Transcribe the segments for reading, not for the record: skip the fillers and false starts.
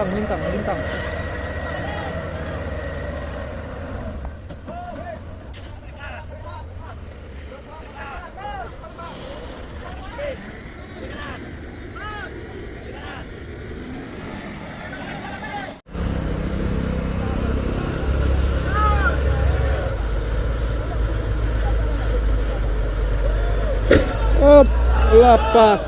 melintang. Op, lepas.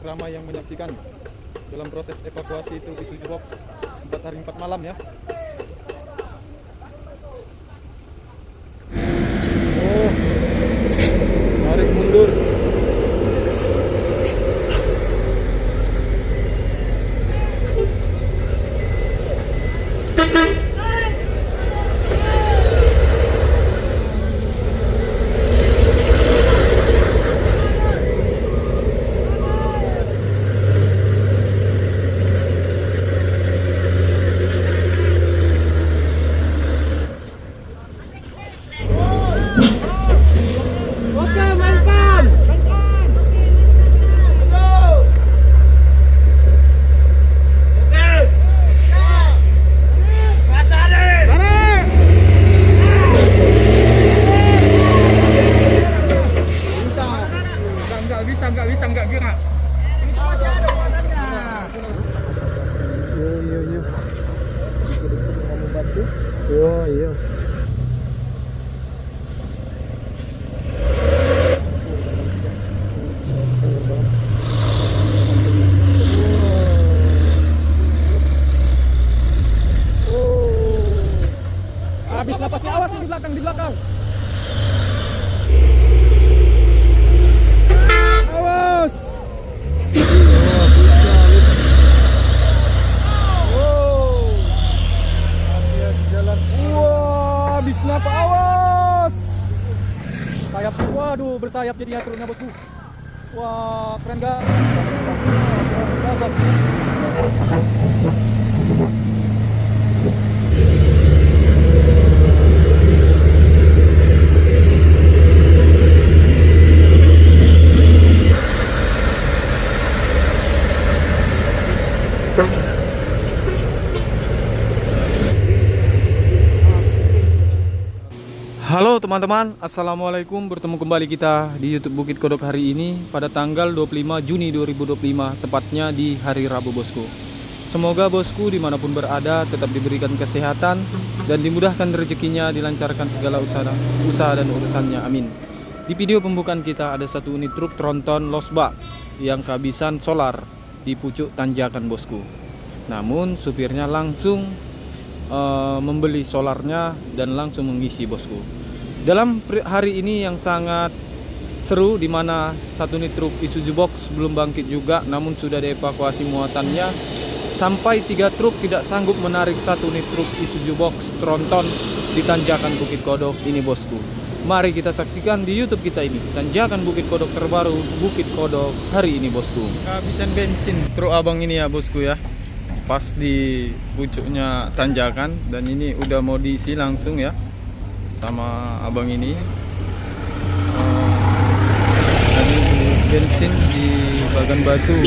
Ramai yang menyaksikan dalam proses evakuasi itu Isuzu Box 4 hari 4 malam ya. Oh, tarik mundur. Nggak gerak. Iya. Kamu bantu? Iya. Habis napasnya, awas di belakang. Awas. Habis napas, awas. Sayap, waduh, bersayap jadinya turunnya bosku. Wah, keren gak? Halo teman-teman, assalamualaikum. Bertemu kembali kita di YouTube Bukit Kodok hari ini pada tanggal 25 Juni 2025, tepatnya di hari Rabu bosku. Semoga bosku dimanapun berada tetap diberikan kesehatan dan dimudahkan rezekinya, dilancarkan segala usaha dan urusannya, amin. Di video pembukaan kita ada satu unit truk tronton losbak yang kehabisan solar di pucuk tanjakan bosku. Namun supirnya langsung membeli solarnya dan langsung mengisi bosku. Dalam hari ini yang sangat seru, dimana satu unit truk Isuzu Box belum bangkit juga, namun sudah dievakuasi muatannya. Sampai 3 truk tidak sanggup menarik satu unit truk Isuzu Box tronton di tanjakan Bukit Kodok ini bosku. Mari kita saksikan di YouTube kita ini tanjakan Bukit Kodok terbaru, Bukit Kodok hari ini bosku. Kehabisan bensin truk abang ini ya bosku ya, pas di pucuknya tanjakan, dan ini udah mau diisi langsung ya sama abang ini. Tadi bensin di Bagan Batu.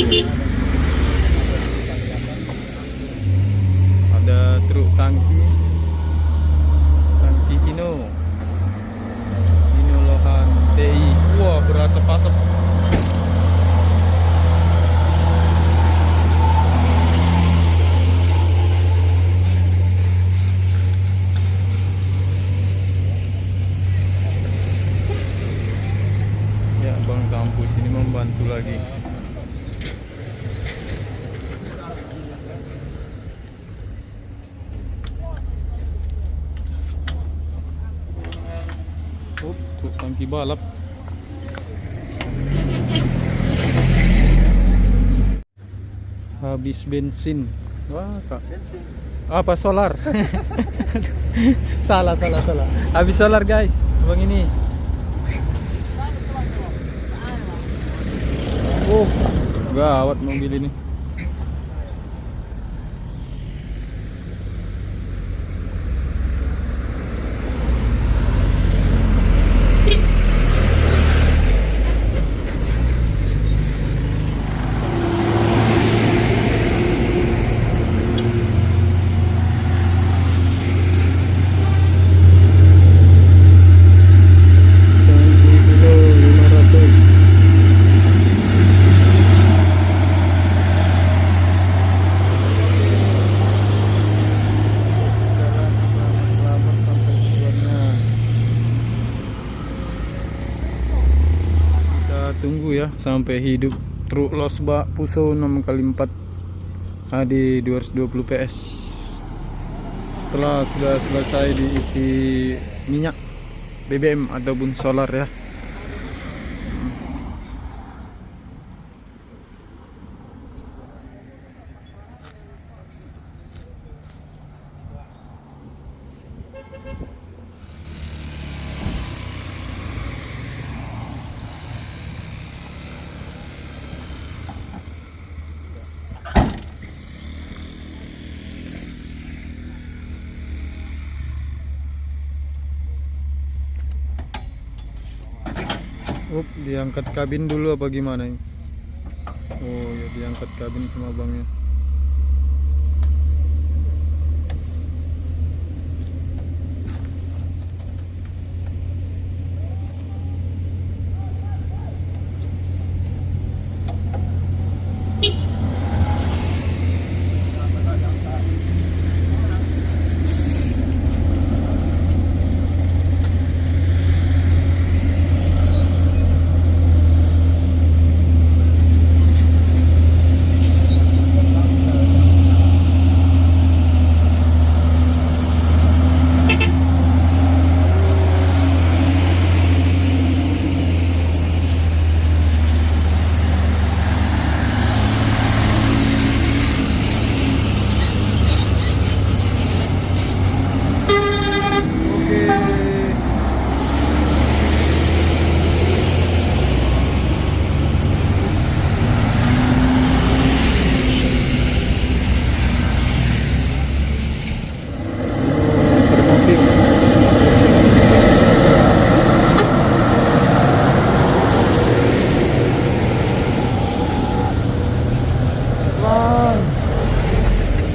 Ada truk tangki Hino Lohan TI. Wah, berasap-asap. Bang kampus ini membantu lagi. Oh, truk tangki balap. Habis bensin. Wah, Kak. Bensin. Apa solar? salah. Habis solar, guys. Bang ini. Oh, gawat mobil ini. Tunggu ya sampai hidup truk Losbak Fuso 6x4 HD 220 PS. Setelah sudah selesai diisi minyak BBM ataupun solar ya. Diangkat kabin dulu apa gimana ini? Oh ya, diangkat kabin sama abangnya.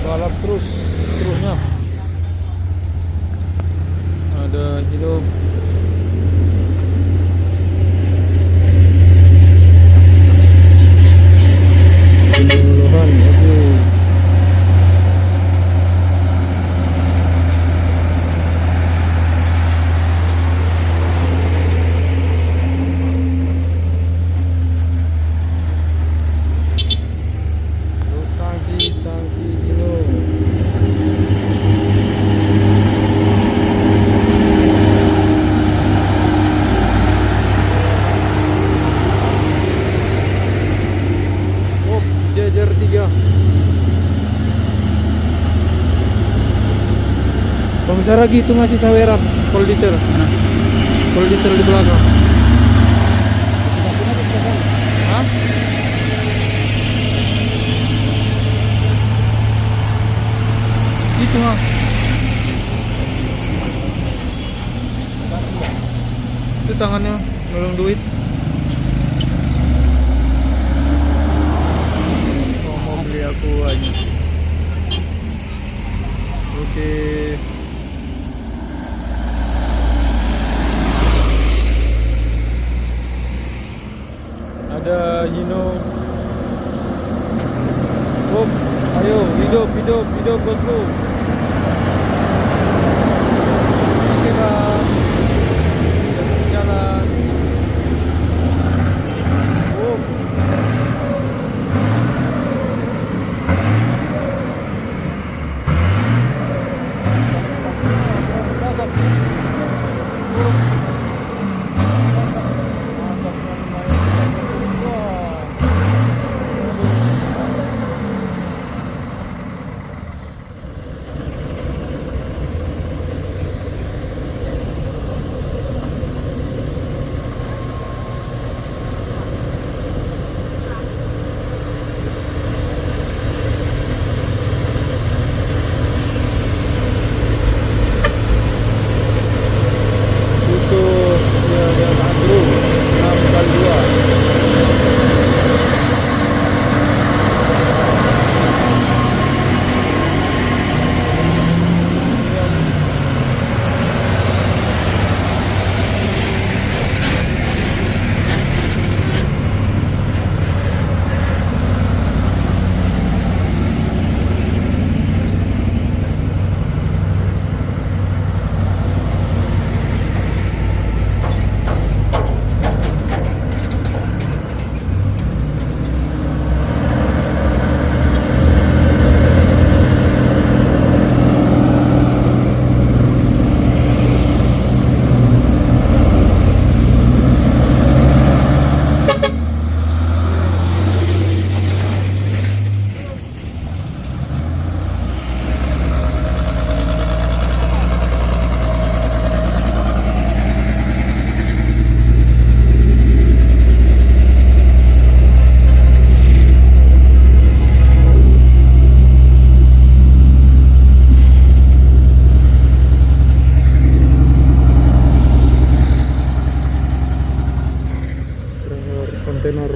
Balap terus truknya. Ada hidup. Duluan itu. Terus tangki dulu. Jejer 3. Pengusaha gitu ngasih saweran kol diesel. Kol diesel di belakang. Hah? Itu mah. Itu tangannya nolong duit. Mau beli aku aja. Oke. Ada Bob, ayo hidup bosku. Oke bang, jalan. Bob. Fuso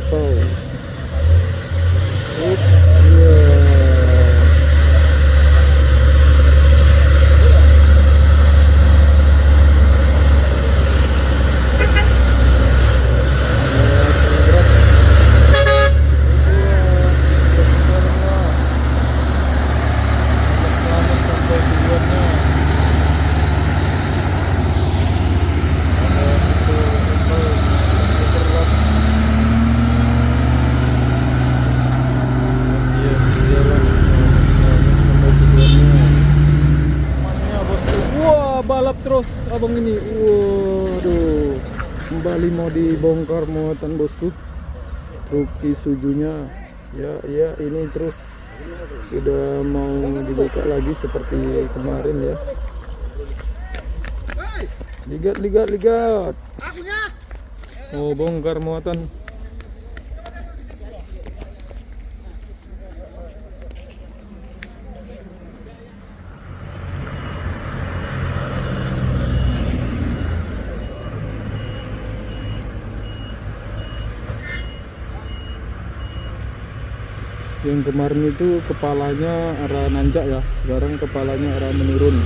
aspal. Iya. Balap terus abang ini. Waduh, kembali mau dibongkar muatan bosku. Truk Isuzunya ya ini terus udah mau dibuka lagi seperti kemarin ya. Ligat. Oh, bongkar muatan. Yang kemarin itu kepalanya arah nanjak ya, sekarang kepalanya arah menurun.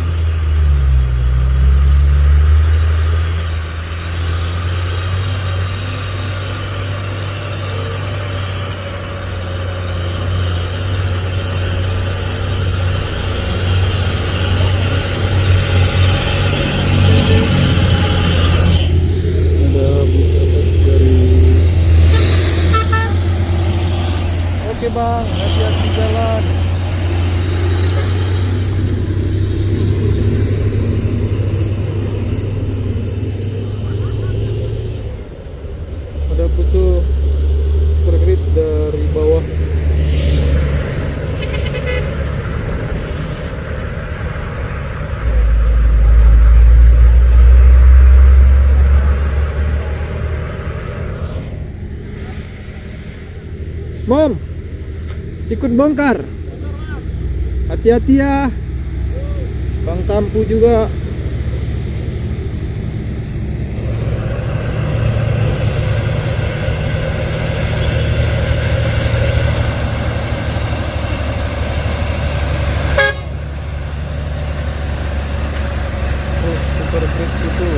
Oke bang, hati-hati jalan. Ada pusuh super grid dari bawah. Mom, ikut bongkar. Hati-hati ya. Bang Tampu juga. Oh, super grid itu.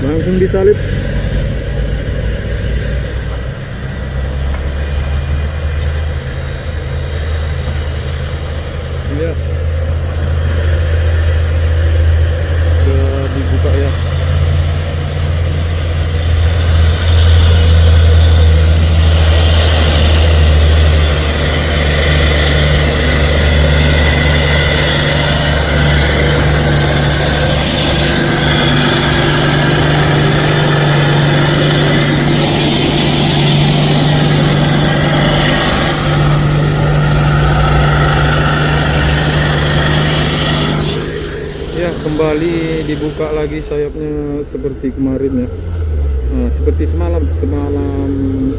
Langsung disalip. Iya. Udah dibuka ya. Ya, kembali dibuka lagi sayapnya seperti kemarin ya. Nah, seperti semalam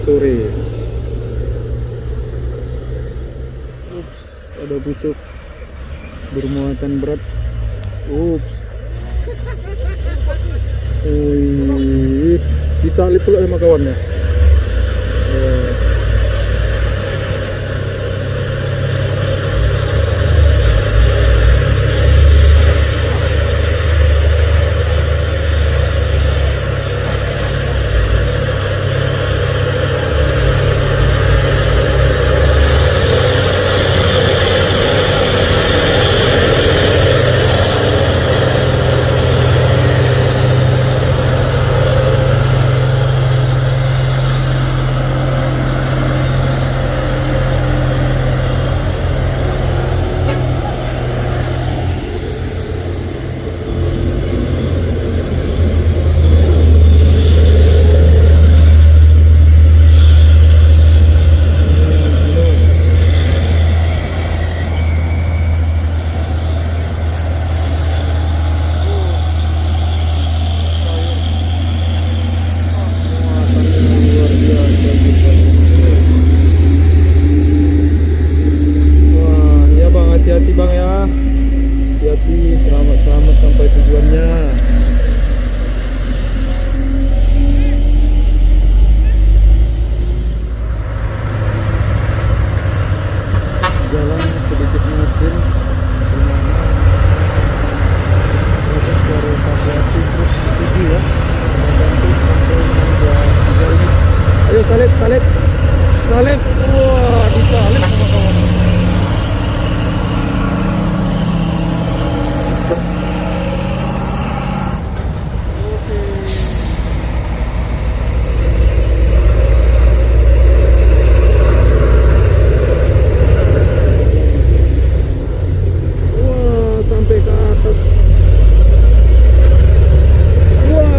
sore. Ups, ada busuk bermuatan berat. Ups. Disalip pula sama kawannya. Selamat sampai tujuannya. Jalan sedikit mungkin gimana proses dari evakuasi terus tinggi ya. Bantu sampai mengejar ini. Ayo salib, salib, salib. Wah, disalib sama kawan.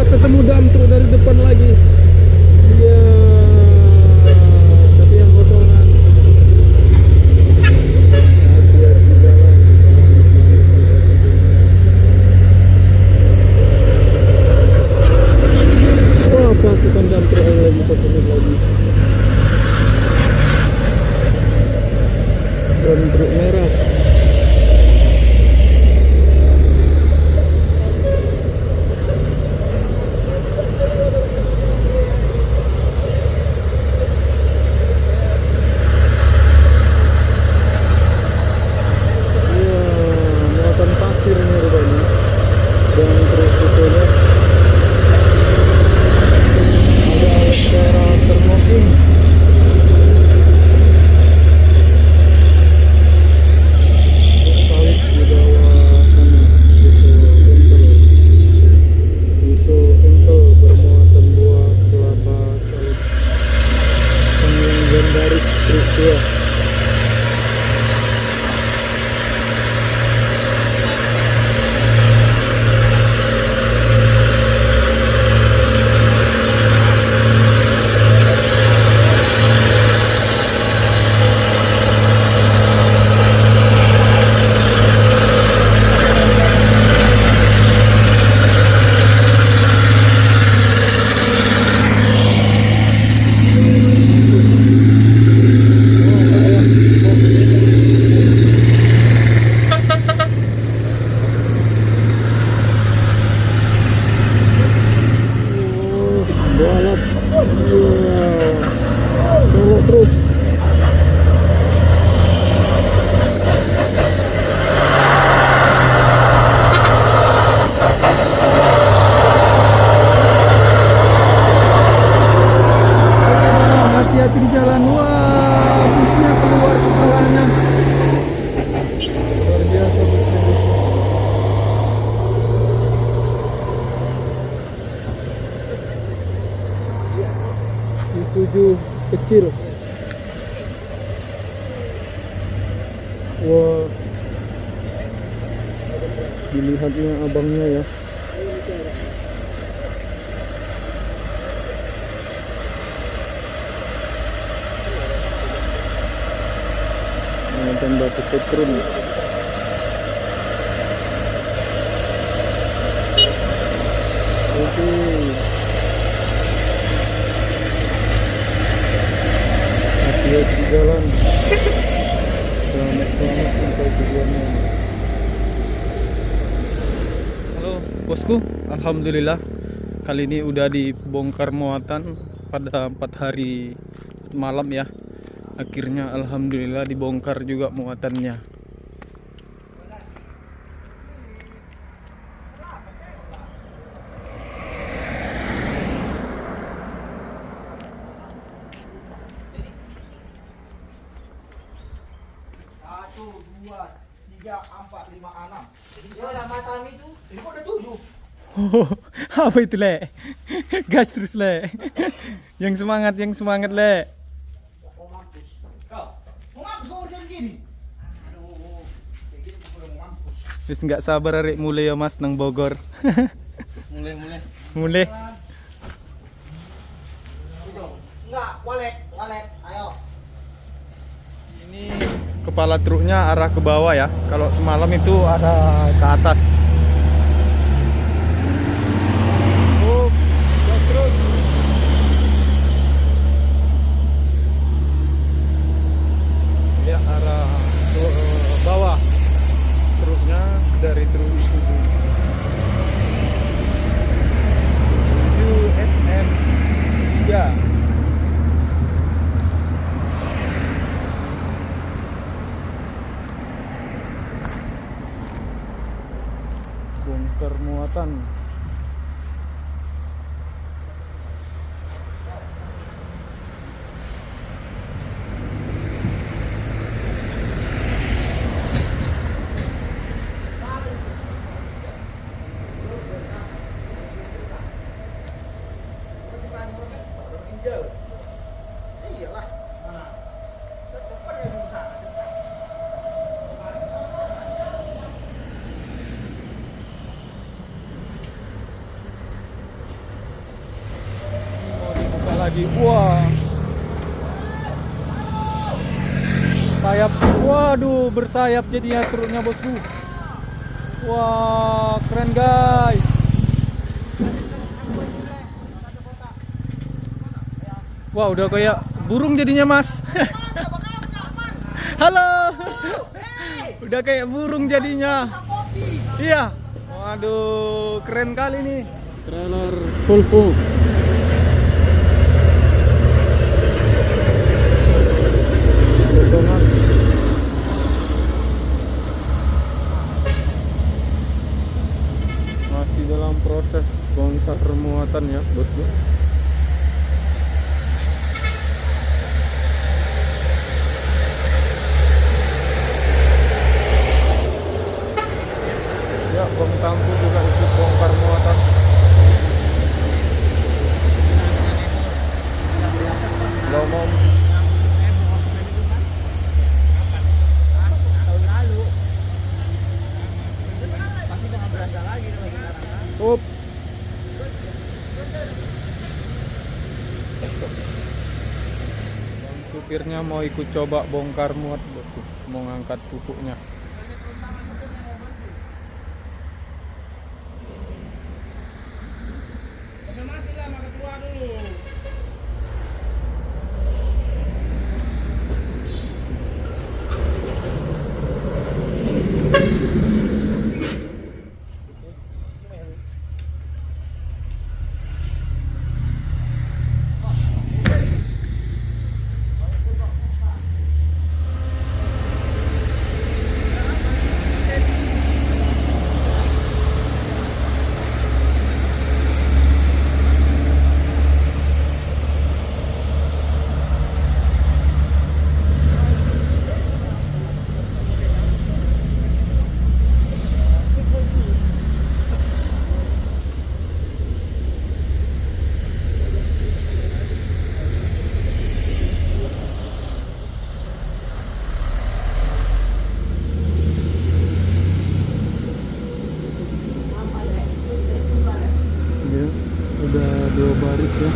Ketemu dam truk dari depan lagi. Iya, tapi yang kosongan. Hati-hati jalan. Wah, pasukan dam truk lagi 1 menit lagi. Dam truk merah. Balap, colok terus. Hati-hati di jalan. Wah, busnya keluar kepalanya. Luar biasa busnya. Isuzu kecil. Wah, dilihatnya abangnya ya. Dan batu petrun. Oke. Hati-hati di jalan. Selamat sampai tujuannya. Halo bosku, alhamdulillah kali ini udah dibongkar muatan pada 4 hari malam ya. Akhirnya alhamdulillah dibongkar juga muatannya. Satu, dua, tiga, empat, lima, enam. Jadi ada mata itu, ini kok ada 7. Oh, apa itu le? Gas terus le. Yang semangat le. Oh mampus. Kau, mau mampus kau udah gini. Aduh, kayak gini aku udah mau mampus. Terus nggak sabar arek mulai ya mas nang Bogor. Mulai. Mulai. Enggak, walet, ayo. Ini kepala truknya arah ke bawah ya. Kalau semalam itu ada ke atas. Oh, gas terus. Ya arah ke bawah. Truknya dari truk itu. bongkar muatan. Iyalah. Cepat ya bisa. Mau dibuka lagi. Wah. Sayap. Waduh, bersayap jadinya truknya bosku. Wah, keren guys. Wah, udah kayak burung jadinya, Mas. Halo. Udah kayak burung jadinya. Iya. Waduh, keren kali nih. Trailer Volvo. Kosongan. Masih dalam proses bongkar muatan ya, bosku. Ya, bom tampu juga ikut bongkar muatan. Lomom. Up. Dan supirnya mau ikut coba bongkar muat, bosku. Mau ngangkat pupuknya. Udah 2 baris ya.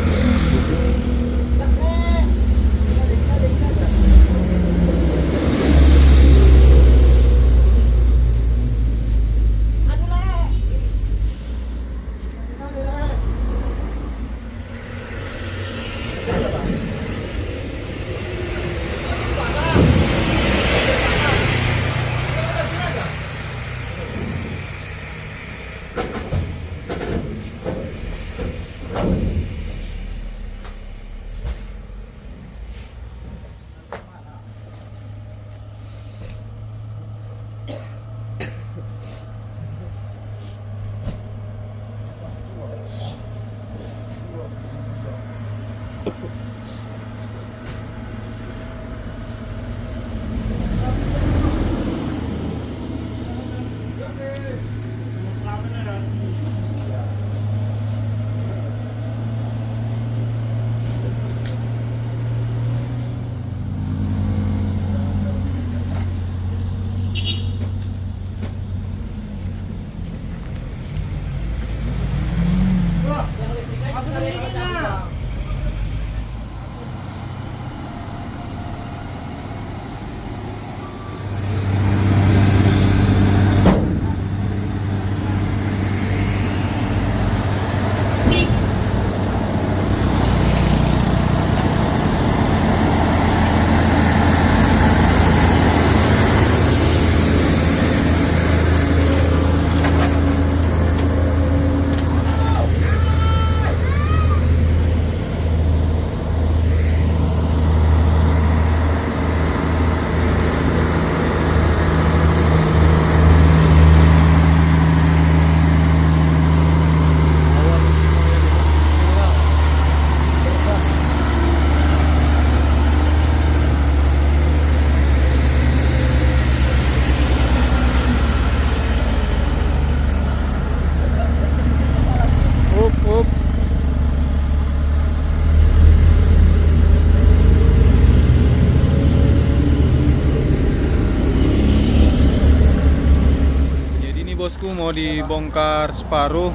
mau dibongkar separuh.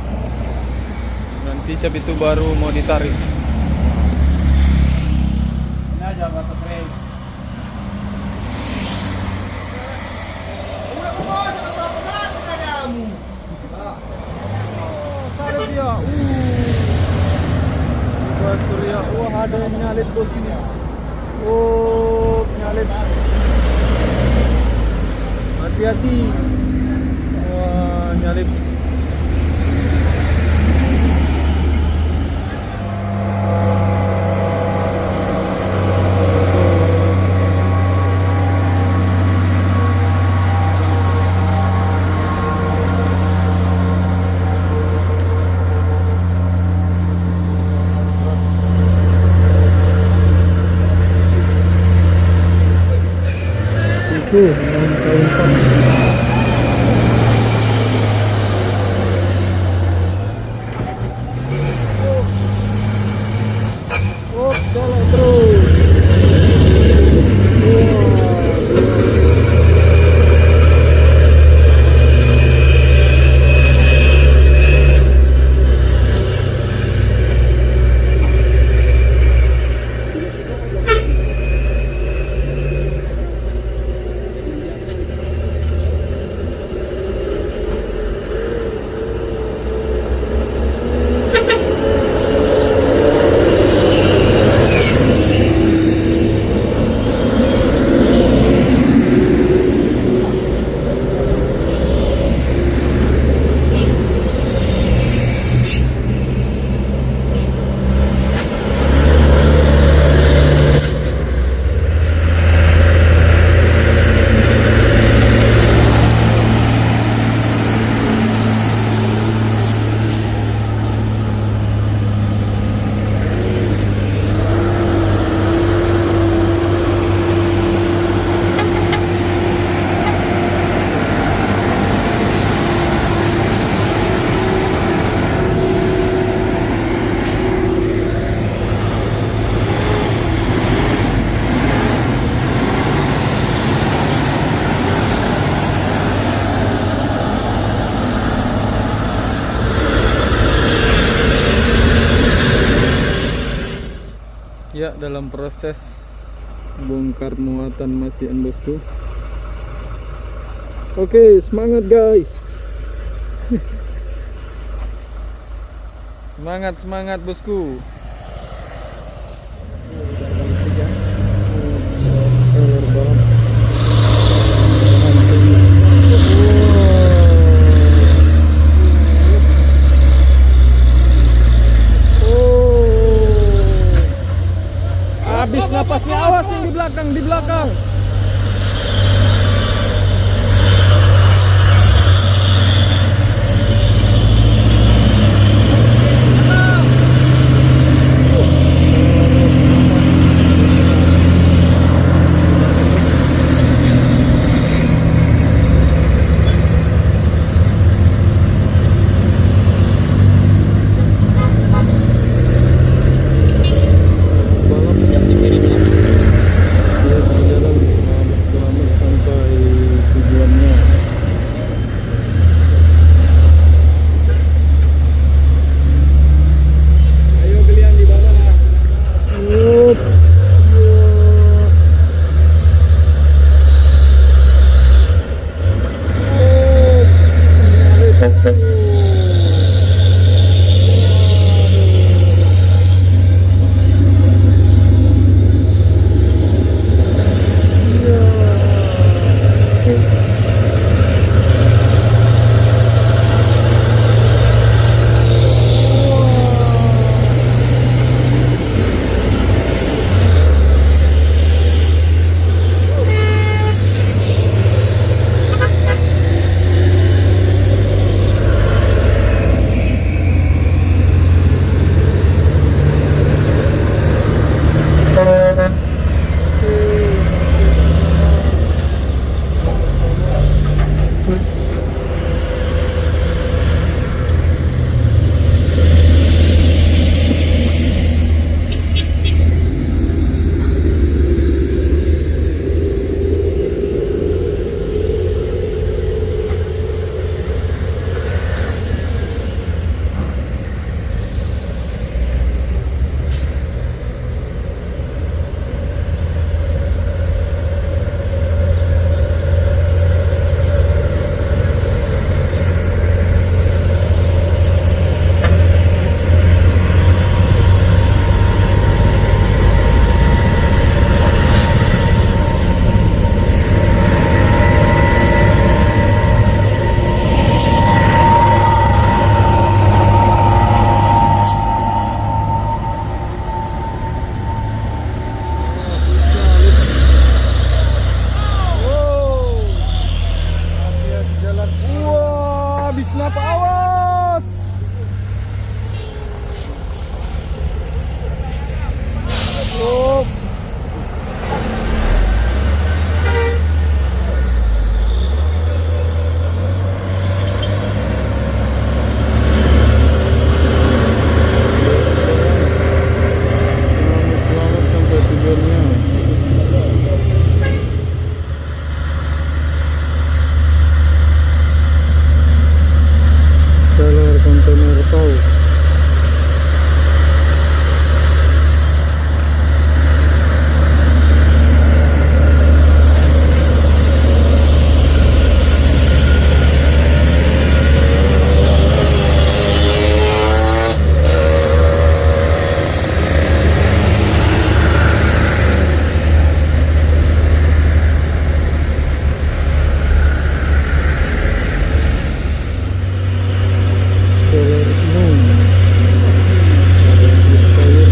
Nanti siap itu baru mau ditarik. Ini aja batas rem. Udah bos, berapa kan kamu? Ada dia. Surya. Wah, ada yang nyalip bos ini. Oh, nyalip. Hati-hati. Wah, nyalip. Itu dengan kain. Oh, jalan terus. Ya, dalam proses bongkar muatan masian bosku. Oke, semangat guys. Semangat bosku. Habis napasnya, awas yang di belakang. Awas. Oh. Selamat sampai tujuannya. Trailer kontainer tau. Trailer umum. Ada truk sayur.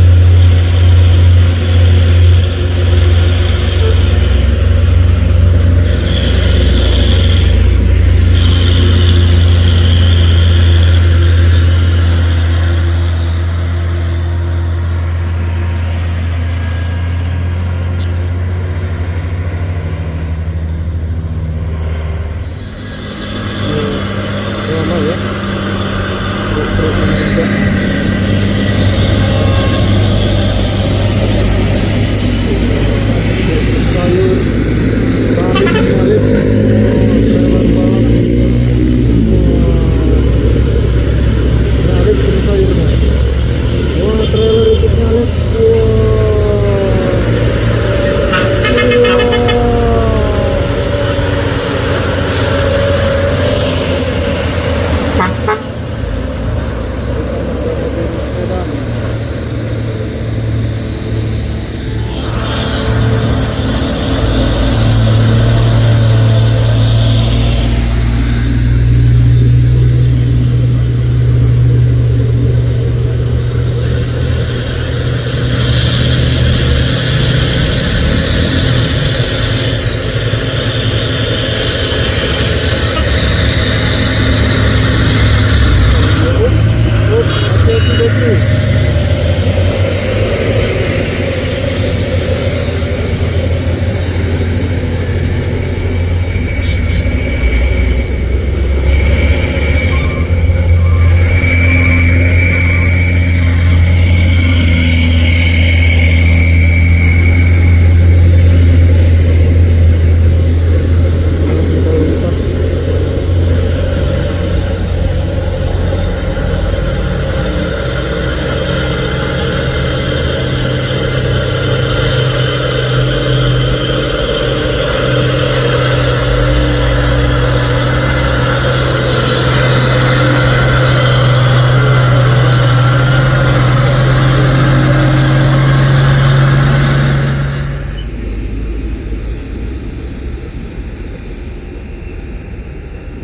Lama ya. Truk menanjak. Truk sayur. Balik menyalip. Trailer balap. Nyalip truk sayurnya. Wah, trailer ikut nyalip. Sedan. Hati-hati bosku.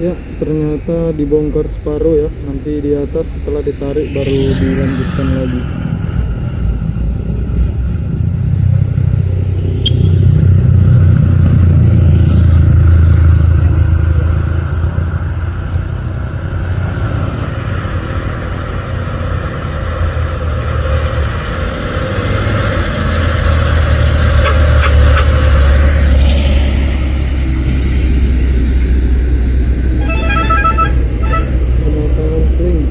Ya, ternyata dibongkar separuh ya. Nanti di atas setelah ditarik baru dilanjutkan lagi. Pemasangan sling.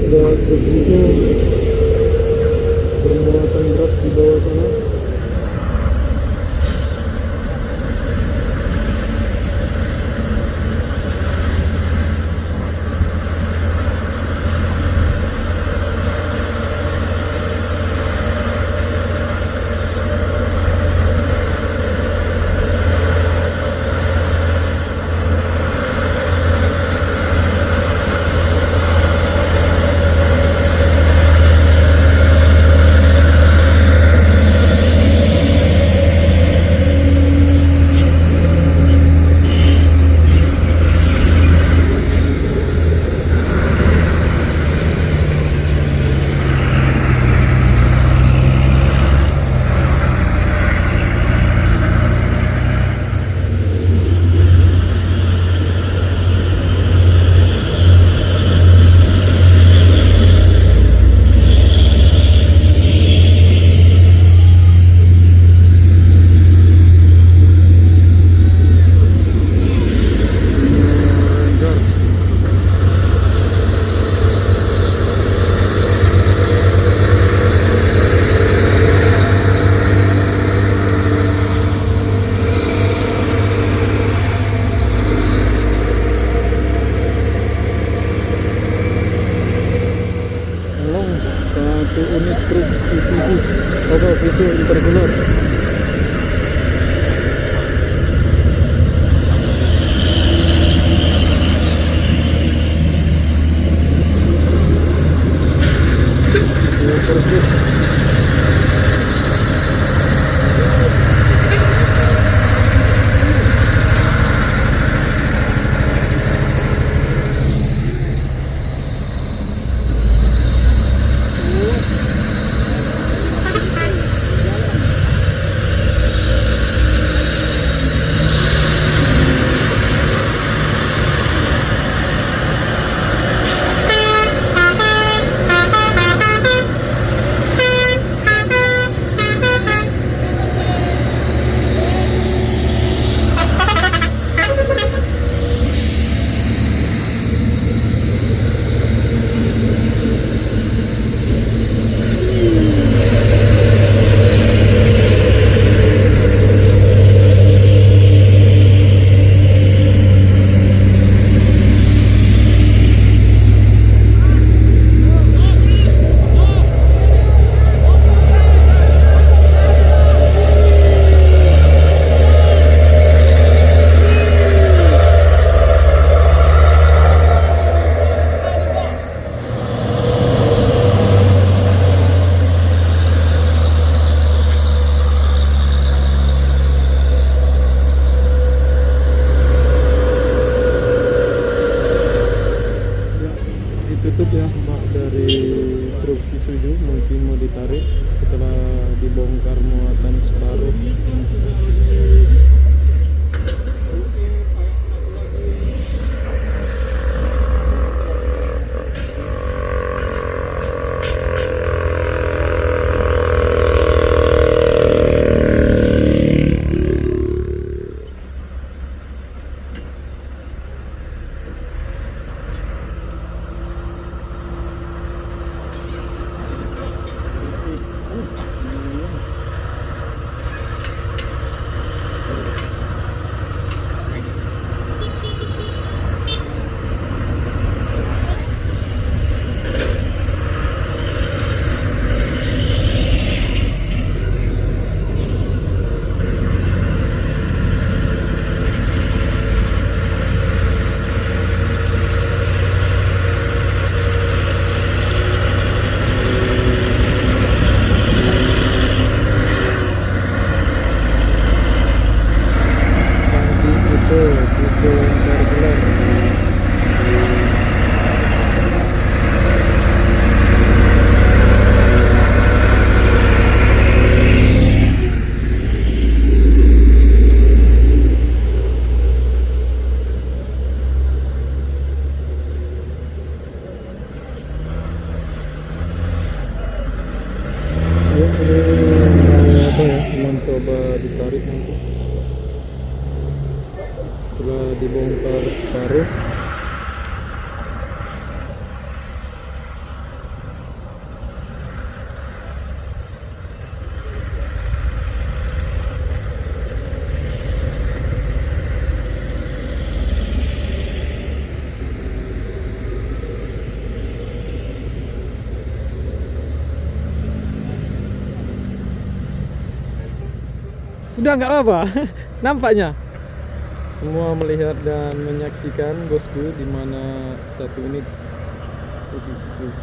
Ada truk susu bermuatan berat di bawah sana. pisau lempar gelar. Apa ya, mencoba ditarik nanti setelah dibongkar separuh. Udah nggak apa-apa. Nampaknya semua melihat dan menyaksikan bosku, di mana satu unit lebih sejuk.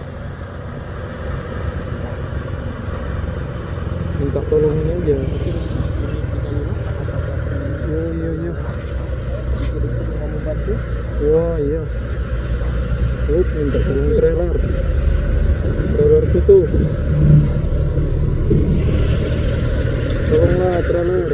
Minta tolong ini aja. Yo. Kamu bantu? Wah iya. Terus minta tolong trailer khusus. Tolonglah trailer.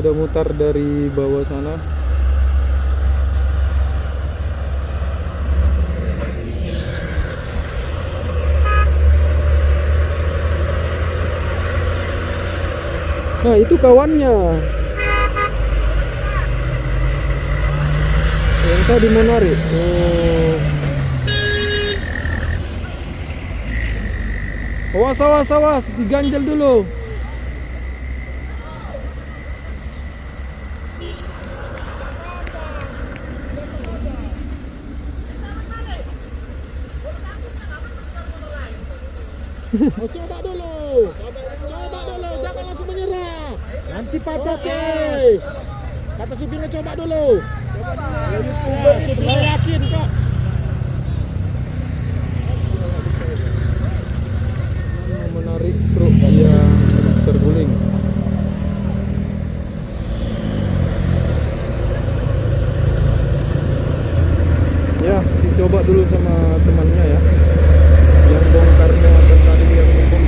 Udah mutar dari bawah sana. Nah itu kawannya yang tadi menarik. Awas, diganjel dulu. Coba dulu, jangan langsung menyerah. Nanti patah kata supirnya, coba dulu. Supirnya yakin kok. Menarik truk yang terguling. Ya, dicoba dulu sama temannya ya. Yang bongkarnya dan tadi yang bongkar.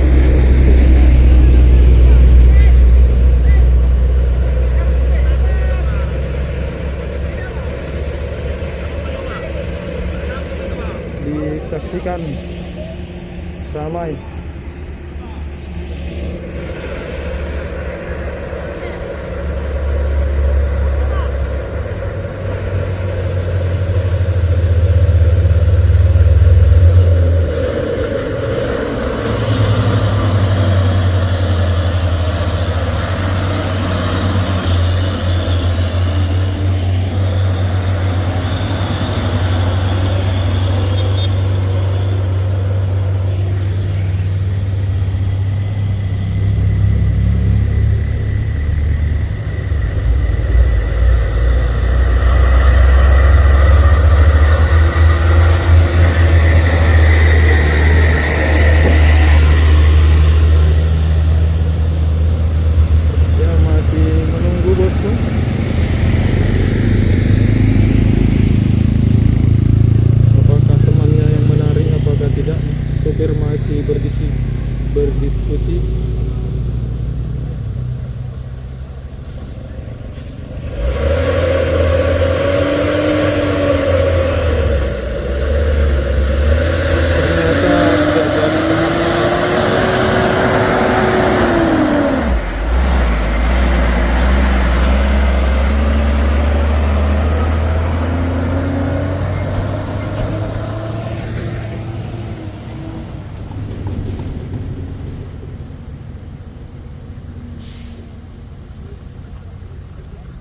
Disaksikan ramai.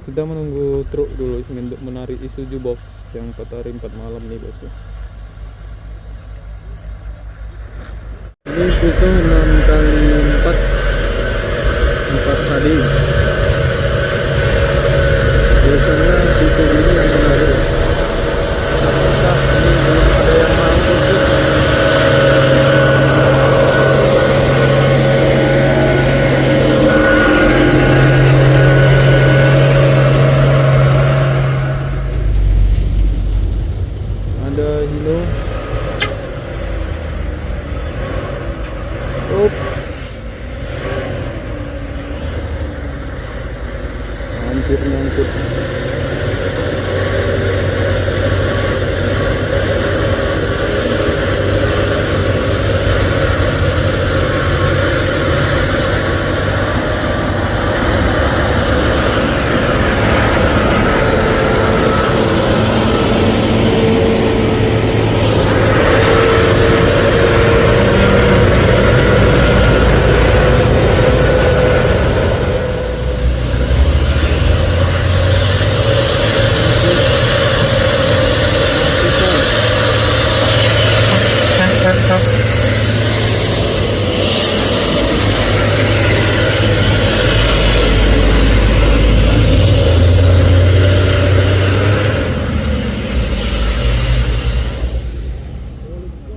Kita menunggu truk dulu untuk menarik Isuzu box yang 4 hari 4 malam nih bosku. Ini susah 6 kali 4 hari. Biasanya tipe ini yang menarik. Apakah ini belum ada yang mampu sih? Ada Hino. Hampir nyangkut.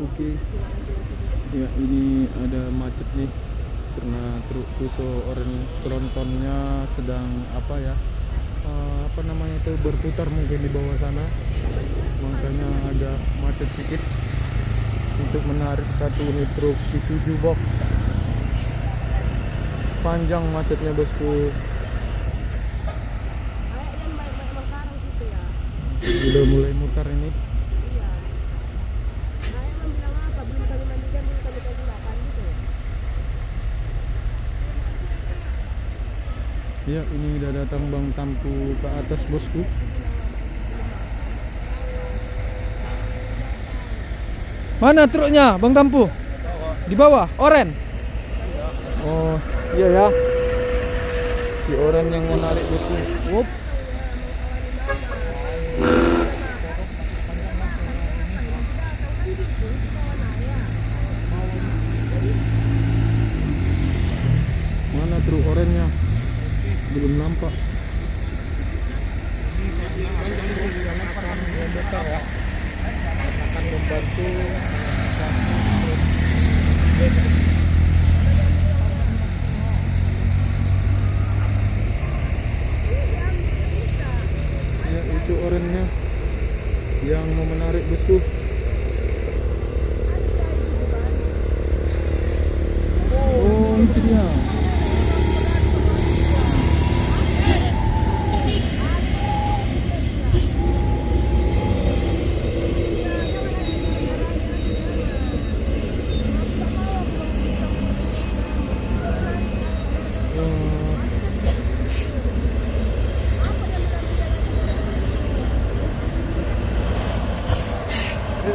Oke. Ya, ini ada macet nih karena truk Fuso orange trontonnya sedang apa namanya itu berputar mungkin di bawah sana, makanya agak macet sedikit untuk menarik satu unit truk Isuzu box. Panjang macetnya bosku. Udah mulai mutar ini. Ya, ini udah datang Bang Tampu ke atas bosku. Mana truknya Bang Tampu? Di bawah, oren. Oh, iya ya. Si oren yang mau narik bosku. Wup. Mana truk orennya? Belum nampak. Akan membantu ya, itu orennya yang mau menarik bosku. Oh, itu dia.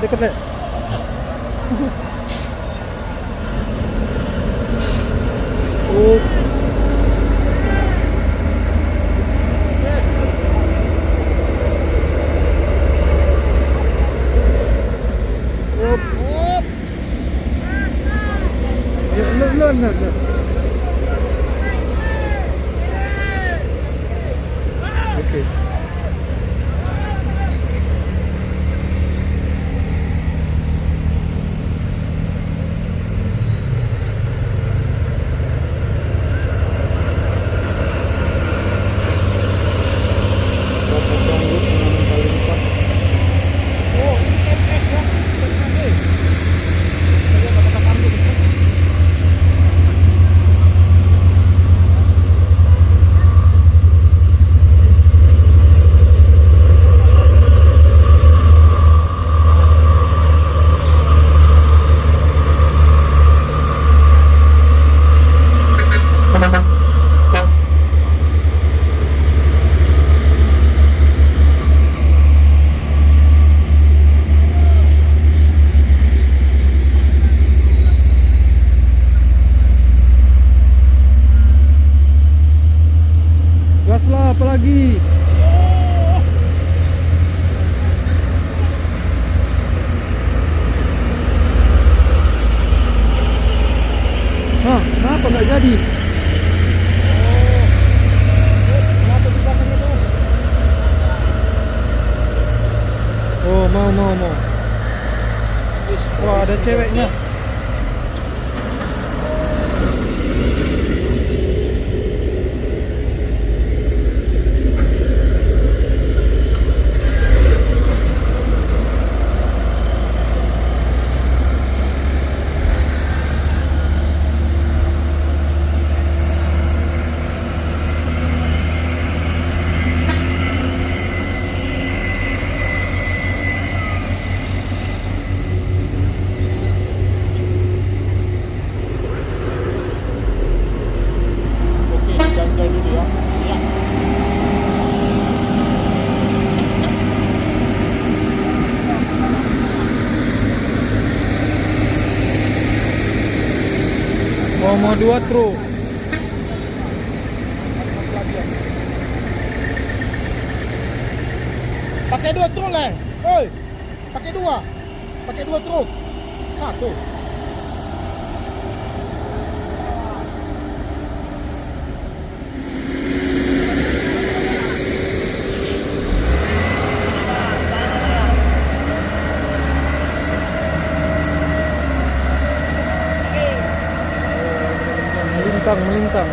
Deket deh. Oh. Ya, no. Oke. Mau. Wah, ada ceweknya. Oke, ganjal dulu ya. Ya. Mau 2 truk. Pakai 2 truk lah. Oi. Pakai 2. Pakai 2 truk. Satu. Melintang.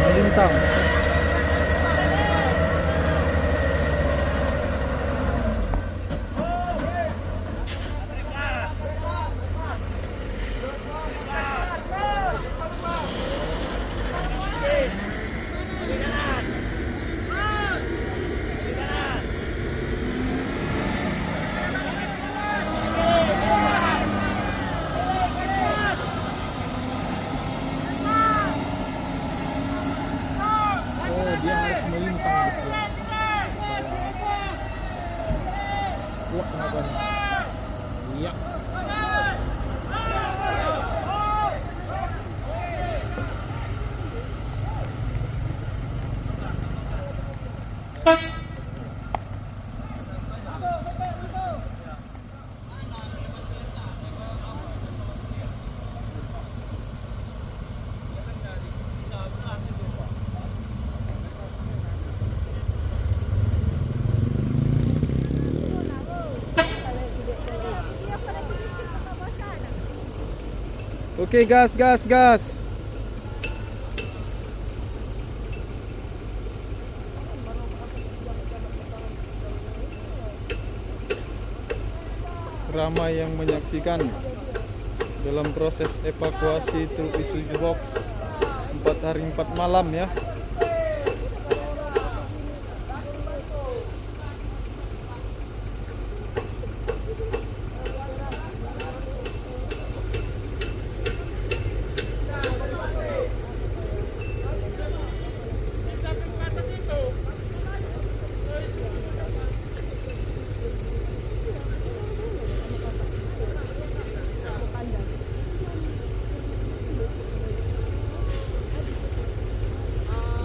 Oh, dia harus melintang bosku. Wah, kenapa nih? Iya. Oke, gas. Ramai yang menyaksikan dalam proses evakuasi truk Isuzu box 4 hari 4 malam ya.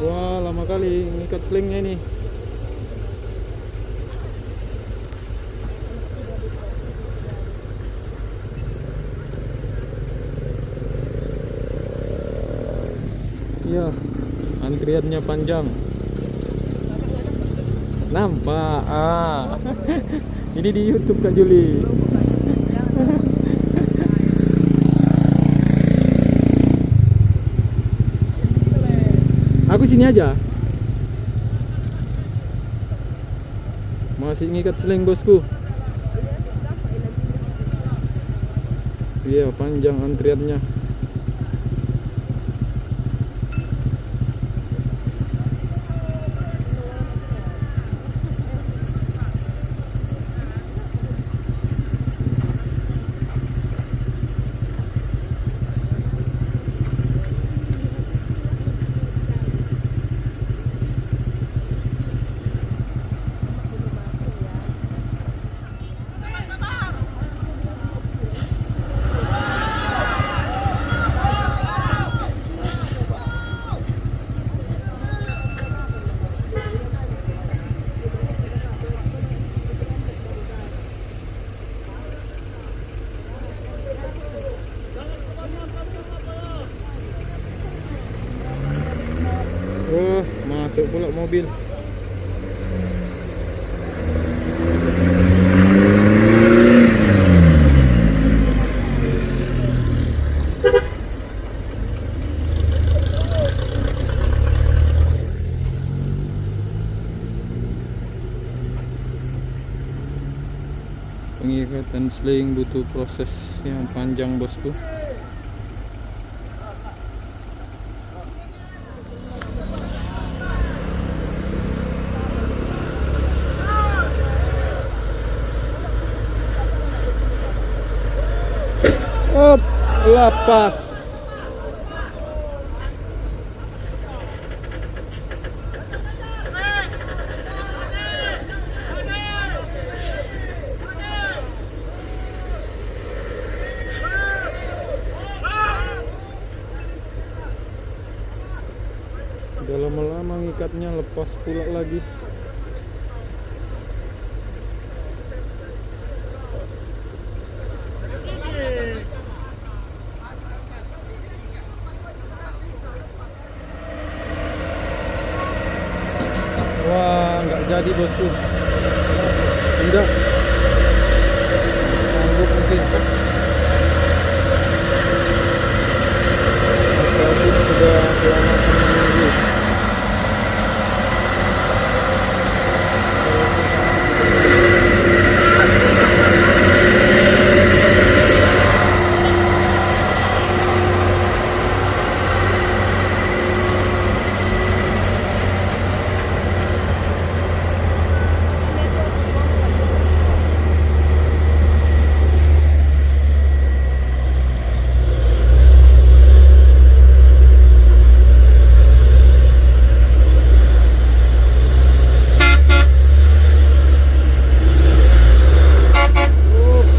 Wah, lama kali ngikat slingnya ini. Ya, antriannya panjang. Nampak. Ini di YouTube Kak Juli. Aku sini aja. Masih ngikat sling bosku. Iya, panjang antriannya. Oh, masuk pula mobil. Kegiatan sling butuh proses yang panjang bosku. Op, lepas. Udah lama-lama ngikatnya, lepas pula lagi. Wah, nggak jadi bosku. Udah. Sanggup mungkin. Tapi sudah lama menunggu.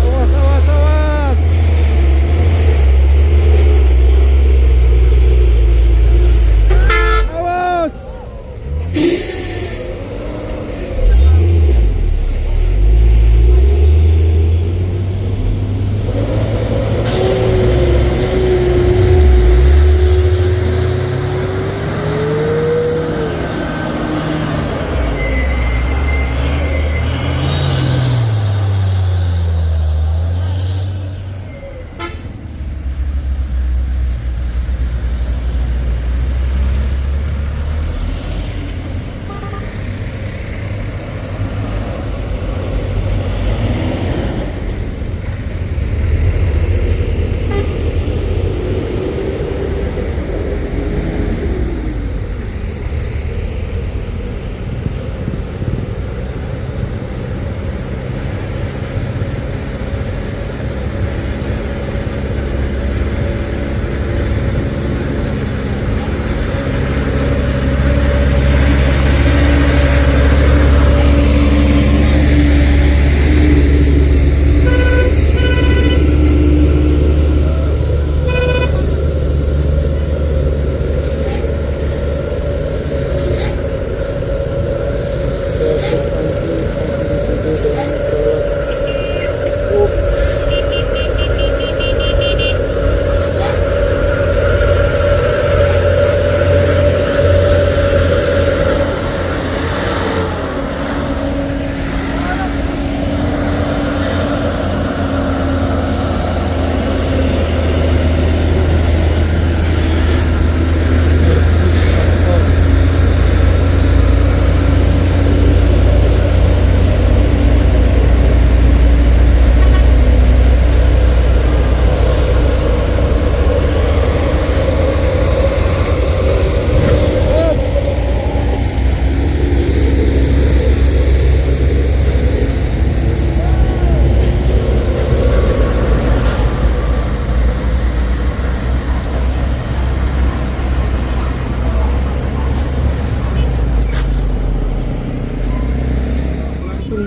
Awas, awas, awas. Awas.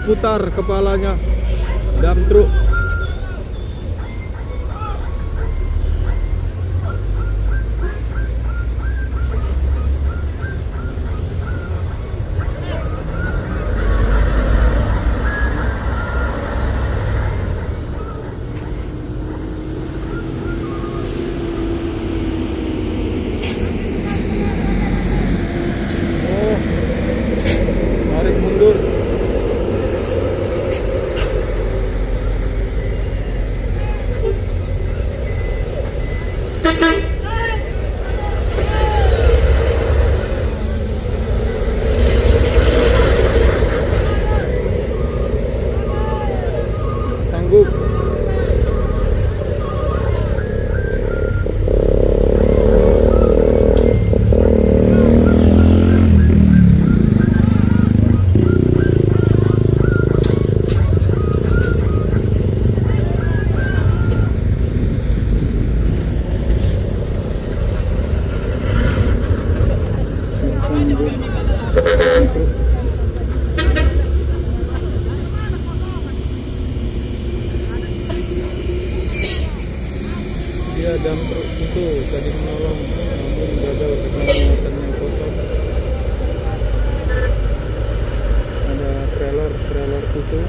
Putar kepalanya dam truk. Oh, tarik mundur. Dia dump truk itu tadi menolong, namun gagal karena muatannya kotor. Ada trailer kutu.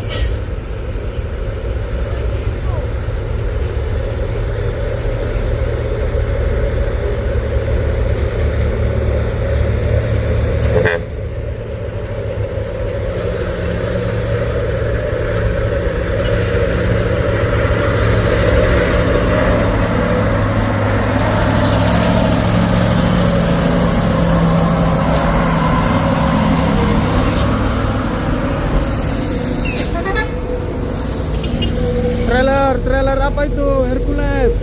Trailer apa itu? Hercules.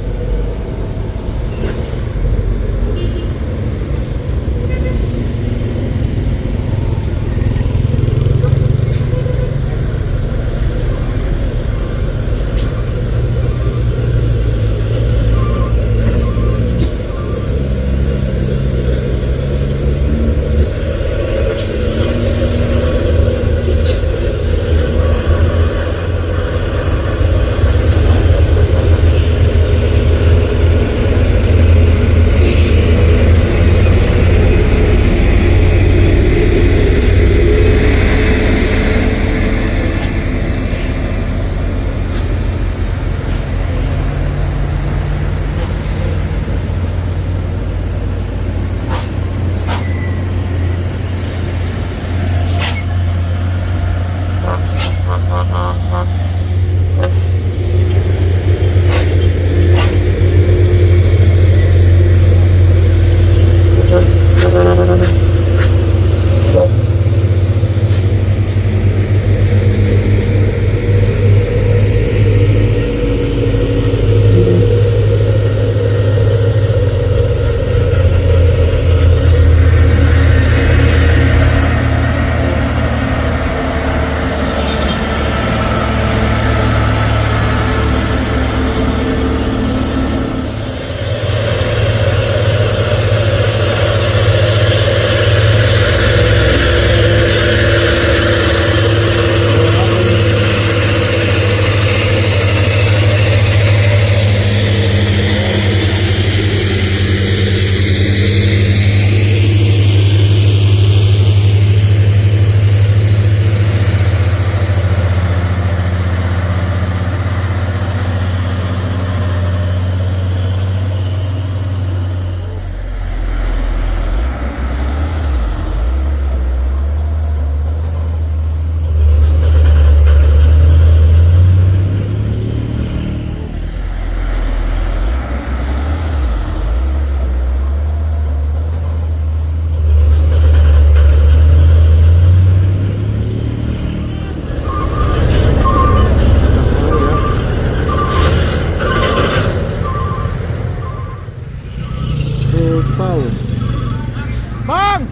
Bang,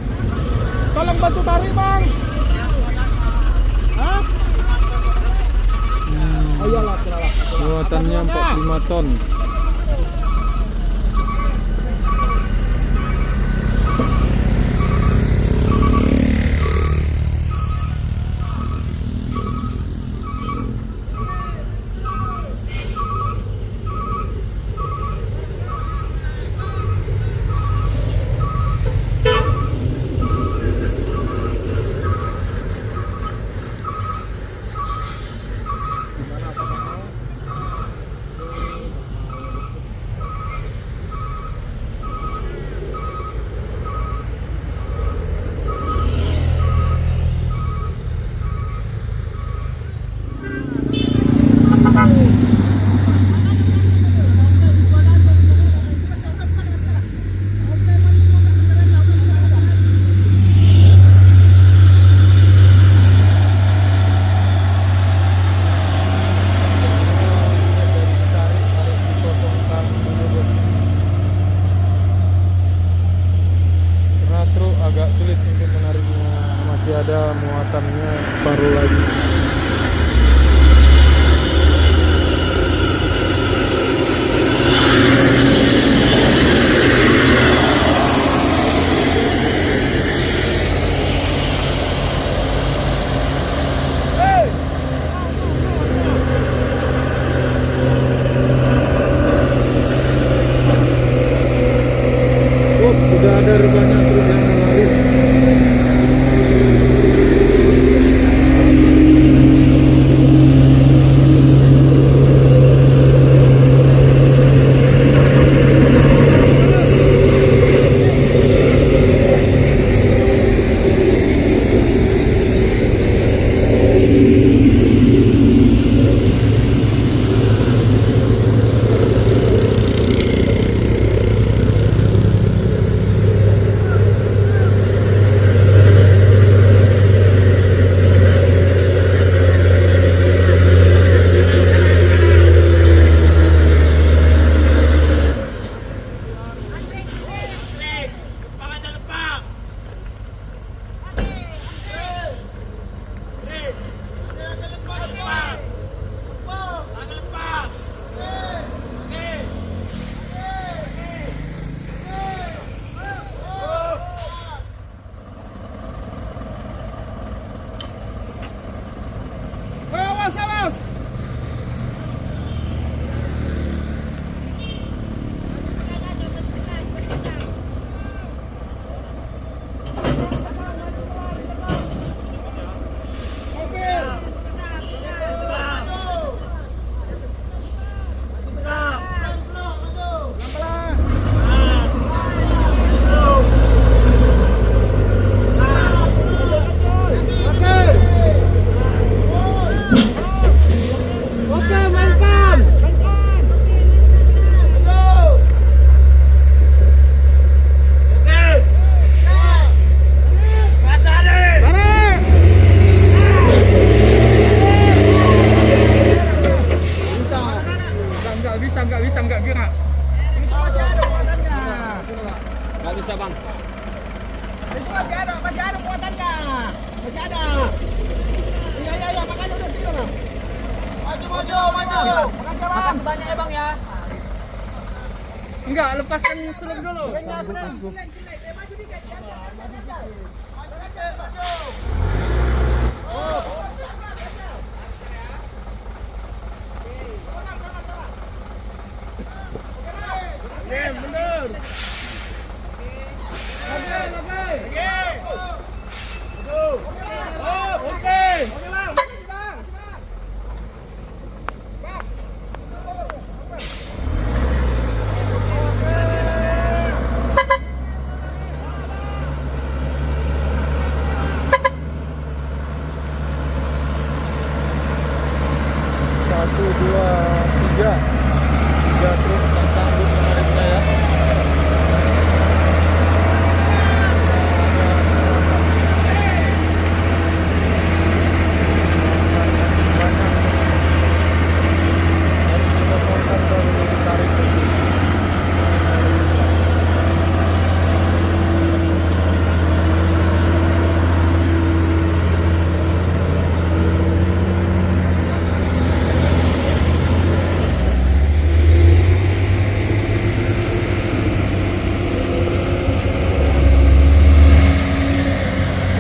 tolong bantu tarik bang. Hah? Oh iyalah, muatannya 45 ton. Agak sulit untuk menariknya, masih ada muatannya separuh lagi. masih ada muatannya. Masih ada. Iya, makanya udah video lah. Maju. Makasih bang. Makasih banyak ya bang ya. Enggak, lepaskan seling dulu. Maju dikit. Maju. Satu, dua, tiga truk tak sanggup menarik saya. Harus dikosongkan baru ditarik ke sini.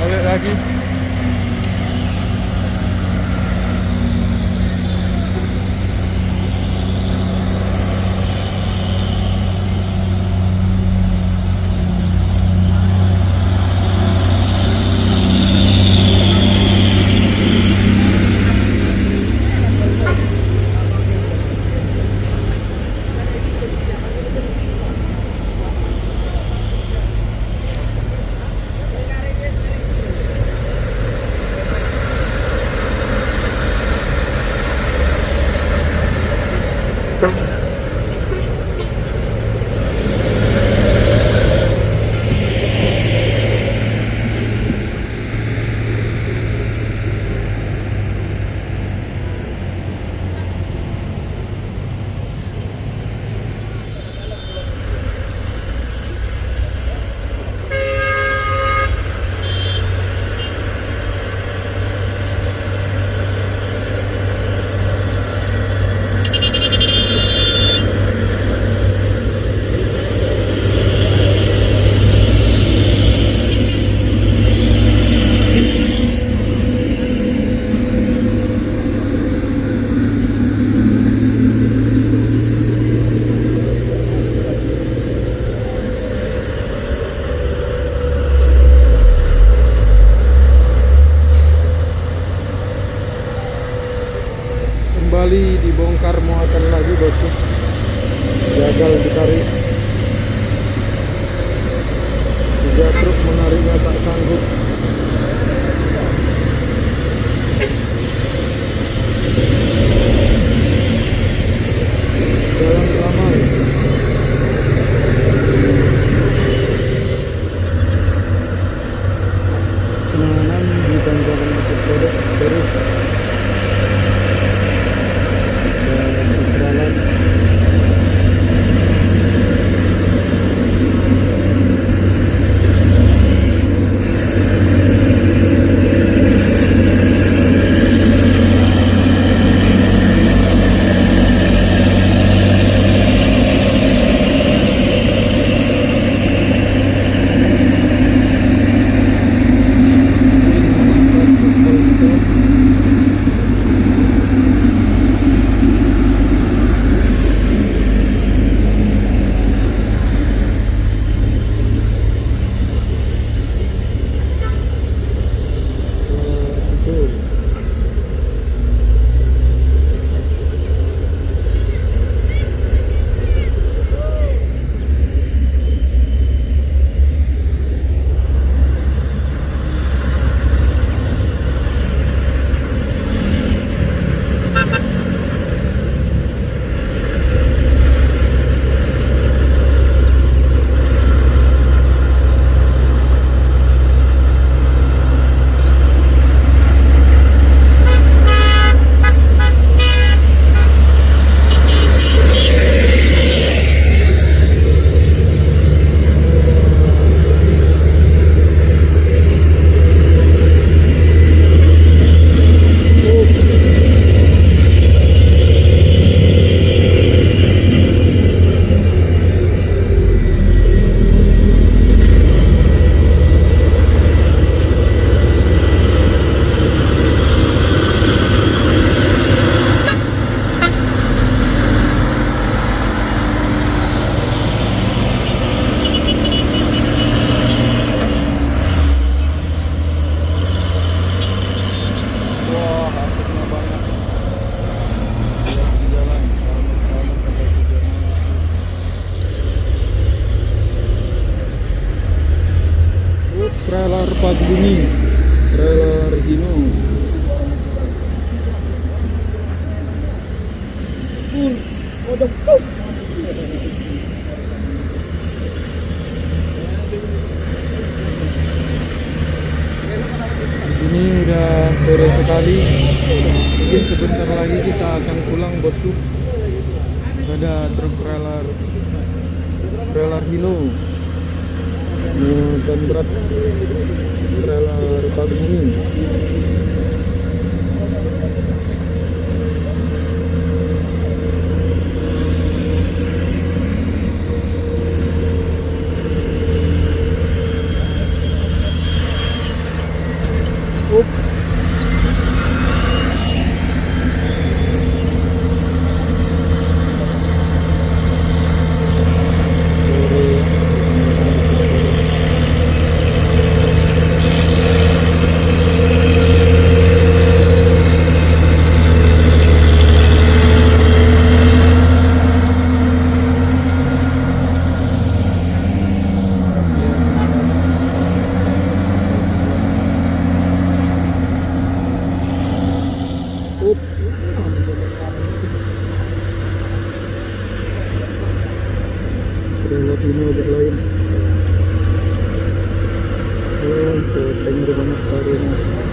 Balik lagi. Pagbumi, trailer Hino. Ini udah sore sekali. Mungkin sebentar lagi kita akan pulang bosku. Ada truk trailer Hino dan berat trailer Pagbumi. Trailer ini udah lain. Oh, so banyak banget hari ini.